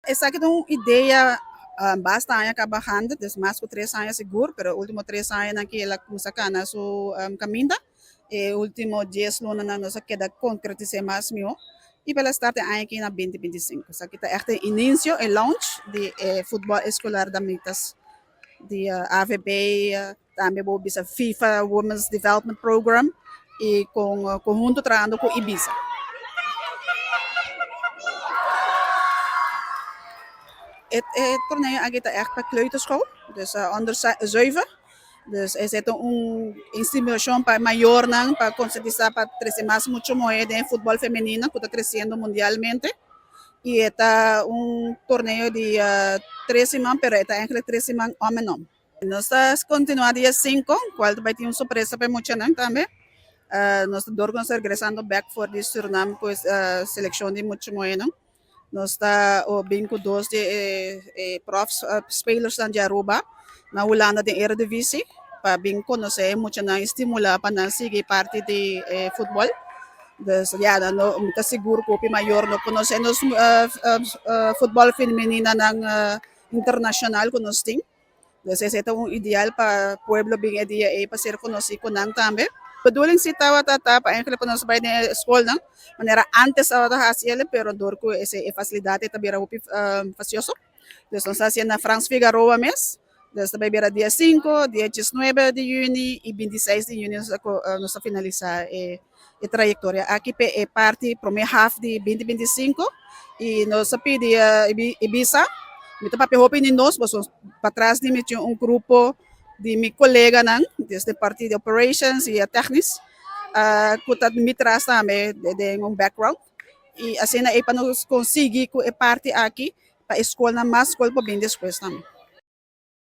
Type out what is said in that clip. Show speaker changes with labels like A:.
A: Essa aqui é uma ideia bastante acabando, des mais que 3 anos seguro, pero último 3 anos aqui ela começa a na so caminho, e último 10 luna na nossa queda concretizar mais meu. E pela start aqui na 2025. Isso aqui está echt o início e launch de futebol escolar da Mitas, de AVB, também vou bisa FIFA Women's Development Program e com conjunto trabalhando com Ibiza. Het torneio aqui está echt para kleuterschool, dus onder 7. Dus er zit een stimulação para maior para conscientizar para crescer mais muito mais de futebol feminino que está crescendo mundialmente. E está torneio de 3 semanas, pero está entre 3 semanas homem não. Nós estamos continuando dia 5, qual vai ter uma surpresa para muitos também. Nós estamos regressando back for the Suriname com seleção de muito mais. Nós estamos bem com 2 de profs, spelers de Aruba, na Holanda de Eredivisie, para bem conhecer muito na estimular para seguir parte de futebol. Dus ja, dan moet seguro ko maior no conhecer nos futebol feminino ng internacional ko nos ting. Dus esse é um ideal para pueblo bem dia para ser conhecido nang também. Bedoeling si tawa tata pa eigenlijk pa nos by the school nang manera antes sa hasiel pero dor ko esse facilidade tabira upi facioso. Dus nós haciendo na France Figueroa mes. Dus também bira dia 5, dia 19 de junho e 26 de junho nós finalizar a trajetória. Aqui é parte primeiro half de 2025 e nós pedi Ibiza. Mito pa hope ni nós, para trás de mim tinha grupo de meu colega nang, desde parte de operations e técnicos, que me traz também de background. E assim é para nós conseguir que parte aqui para a escola mais escola para bem depois também.